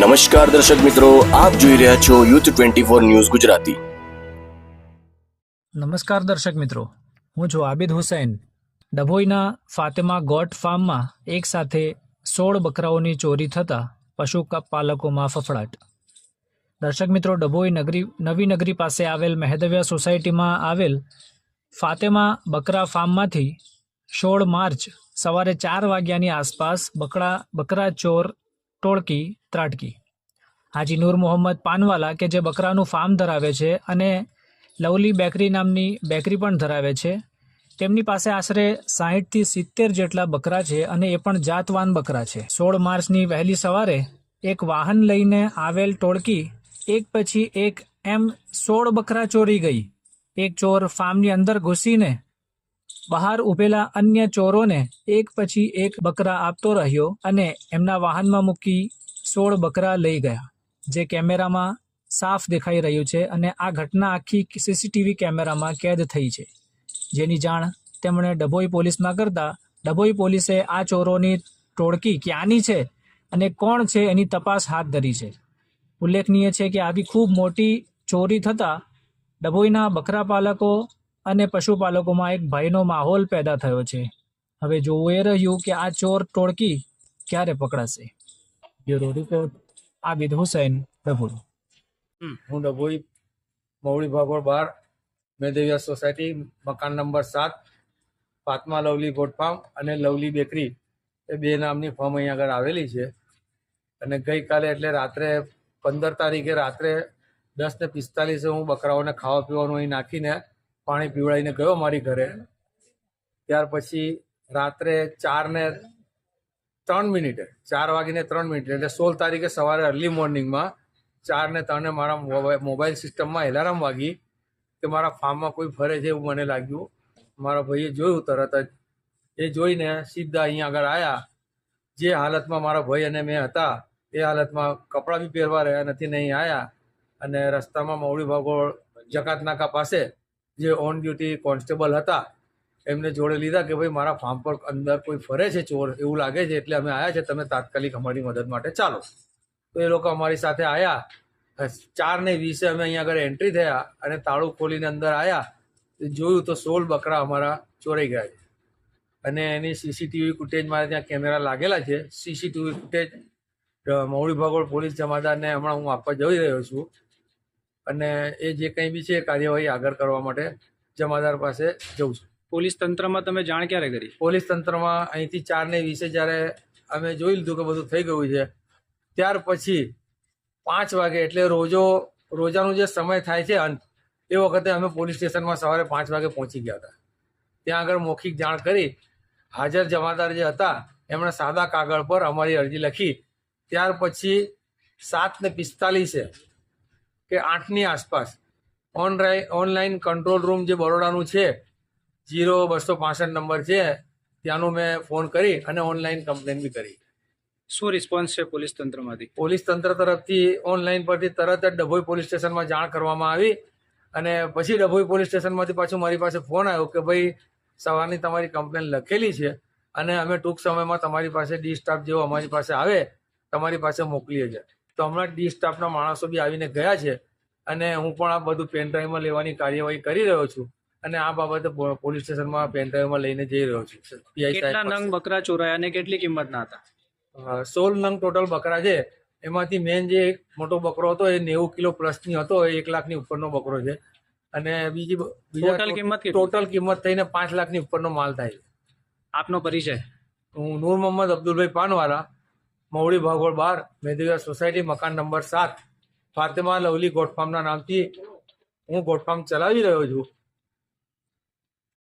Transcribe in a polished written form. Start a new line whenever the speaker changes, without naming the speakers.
નમસ્કાર દર્શક મિત્રો, આપ જોઈ રહ્યા છો યુથ 24 ન્યૂઝ ગુજરાતી।
નમસ્કાર દર્શક મિત્રો, હું છું આબિદ હુસૈન। ડભોઈના ફાતેમા ગોટ ફાર્મમાં એક સાથે 16 બકરાઓની ચોરી થતાં પશુપાલકોમાં ફફડાટ। દર્શક મિત્રો, ડભોઈ નવી નગરી પાસે આવેલ મહેદવિયા સોસાયટીમાં આવેલ ફાતેમા બકરા ફાર્મમાંથી 16 માર્ચ સવારે 4 વાગ્યાની આસપાસ બકરા ચોર ટોળકી ત્રાટકી। હાજી નૂર મોહમ્મદ પાનવાલા કે જે બકરાનું ફાર્મ ધરાવે છે અને લવલી બેકરી નામની બેકરી પણ ધરાવે છે, તેમની પાસે આશરે 60 થી 70 જેટલા બકરા છે અને એ પણ જાતવાન બકરા છે। 16 માર્ચની વહેલી સવારે એક વાહન લઈને આવેલ ટોળકી એક પછી એક એમ 16 બકરા ચોરી ગઈ। એક ચોર ફાર્મની અંદર ઘૂસીને બહાર ઉભેલા અન્ય ચોરોને એક પછી એક બકરા આપતો રહ્યો અને એમના વાહનમાં મૂકી 16 બકરા લઈ ગયા, જે કેમેરામાં સાફ દેખાઈ રહ્યું છે અને આ ઘટના આખી સીસીટીવી કેમેરામાં કેદ થઈ છે, જેની જાણ તેમણે ડભોઈ પોલીસમાં કરતા ડભોઈ પોલીસે આ ચોરોની ટોળકી ક્યાંની છે અને કોણ છે એની તપાસ હાથ ધરી છે। ઉલ્લેખનીય છે કે આવી ખૂબ મોટી ચોરી થતાં ડભોઈના બકરા પાલકો અને પશુપાલકોમાં એક ભયનો માહોલ પેદા થયો છે। હવે જોવું એ રહ્યું કે આ ચોર ટોળકી ક્યારે પકડાશે। Bureau report, Abid Hussain, Dabhoi.
હું ડભોઈ મવડી ભાગોળ 12 મેદવિયા સોસાયટી મકાન number 7 Fatima lovely goat farm અને લવલી બેકરી એ બે નામની ફાર્મ અહીંયા આગળ આવેલી છે। અને ગઈકાલે એટલે રાત્રે 15 તારીખે રાત્રે 10:45 હું બકરાઓને ખાવા પીવાનું અહીં નાખીને પાણી પીવડાવીને ગયો મારી ઘરે। ત્યાર પછી રાત્રે 4:03 મિનિટે 4 વાગીને 3 મિનિટે એટલે 16 તારીખે સવારે અર્લી મોર્નિંગમાં 4:03 મારા મોબાઈલ સિસ્ટમમાં એલાર્મ વાગી કે મારા ફાર્મમાં કોઈ ફરે છે એવું મને લાગ્યું। મારા ભાઈએ જોયું તરત જ, એ જોઈને સીધા અહીંયા આગળ આવ્યા। જે હાલતમાં મારા ભાઈ અને મેં હતા એ હાલતમાં કપડાં બી પહેરવા રહ્યા નથી ને અહીં આવ્યા અને રસ્તામાં મવડી ભાગોળ જકાત નાકા પાસે જે ઓન ડ્યુટી કોન્સ્ટેબલ હતા એમને જોડે લીધા કે ભાઈ મારા ફાર્મ પર અંદર કોઈ ફરે છે ચોર એવું લાગે છે, એટલે અમે આવ્યા છે, તમે તાત્કાલિક અમારી મદદ માટે ચાલો। તો એ લોકો અમારી સાથે આવ્યા। 4:20 અમે અહીંયા આગળ એન્ટ્રી થયા અને તાળું ખોલીને અંદર આવ્યા, જોયું તો 16 બકરા અમારા ચોરાઈ ગયા છે અને એની સીસીટીવી ફૂટેજ મારે ત્યાં કેમેરા લાગેલા છે। સીસીટીવી ફૂટેજ મવડી ભાગોળ પોલીસ જમાદારને હમણાં હું આપવા જઈ રહ્યો છું અને એ જે કંઈ બી છે કાર્યવાહી આગળ કરવા માટે જમાદાર પાસે જઉં છું।
પોલીસ તંત્રમાં તમે જાણ ક્યારે કરી?
પોલીસ તંત્રમાં અહીંથી 4:20 જ્યારે અમે જોઈ લીધું કે બધું થઈ ગયું છે, ત્યાર પછી 5 વાગે એટલે રોજાનો જે સમય થાય છે અંત, એ વખતે અમે પોલીસ સ્ટેશનમાં સવારે 5 વાગે પહોંચી ગયા હતા। ત્યાં આગળ મૌખિક જાણ કરી હાજર જમાદાર જે હતા એમણે સાદા કાગળ પર અમારી અરજી લખી। ત્યાર પછી 7:45 કે 8ની આસપાસ ઓનલાઈન કંટ્રોલ રૂમ જે બરોડાનું છે 0265 નંબર છે ત્યાંનું મેં ફોન કરી અને ઓનલાઈન કમ્પ્લેન બી કરી।
શું રિસ્પોન્સ છે પોલીસ તંત્રમાંથી?
પોલીસ તંત્ર તરફથી ઓનલાઈન પરથી તરત જ ડભોઈ પોલીસ સ્ટેશનમાં જાણ કરવામાં આવી અને પછી ડભોઈ પોલીસ સ્ટેશનમાંથી પાછું મારી પાસે ફોન આવ્યો કે ભાઈ સવારની તમારી કમ્પ્લેન લખેલી છે અને અમે ટૂંક સમયમાં તમારી પાસે ડી સ્ટાફ જેવો અમારી પાસે આવે તમારી પાસે મોકલીએ છીએ। તો હમણાં ડી સ્ટાફના માણસો બી આવીને ગયા છે અને હું પણ આ બધું પેનડ્રાઈવમાં લેવાની કાર્યવાહી કરી રહ્યો છું અને આ બાબતે પોલીસ સ્ટેશનમાં પેનડ્રાઈવમાં લઈને જઈ રહ્યો છું।
કેટલા નંગ બકરા ચોરાયા અને કેટલી કિંમતના હતા?
16 નંગ ટોટલ બકરા છે। એમાંથી મેન જે એક મોટો બકરો હતો એ 90 કિલો પ્લસની હતો, એ 1 લાખની ઉપરનો બકરો છે અને ટોટલ કિંમત થઈને 5 લાખની ઉપરનો માલ થાય છે।
આપનો પરિચય?
હું નૂર મોહમ્મદ અબ્દુલભાઈ પાનવાલા, મવડી ભાગોળ 12 મેદવિયા સોસાયટી મકાન નંબર 7 ફાતેમા લવલી ગોટ ફાર્મના નામથી હું ગોટ ફાર્મ ચલાવી રહ્યો છું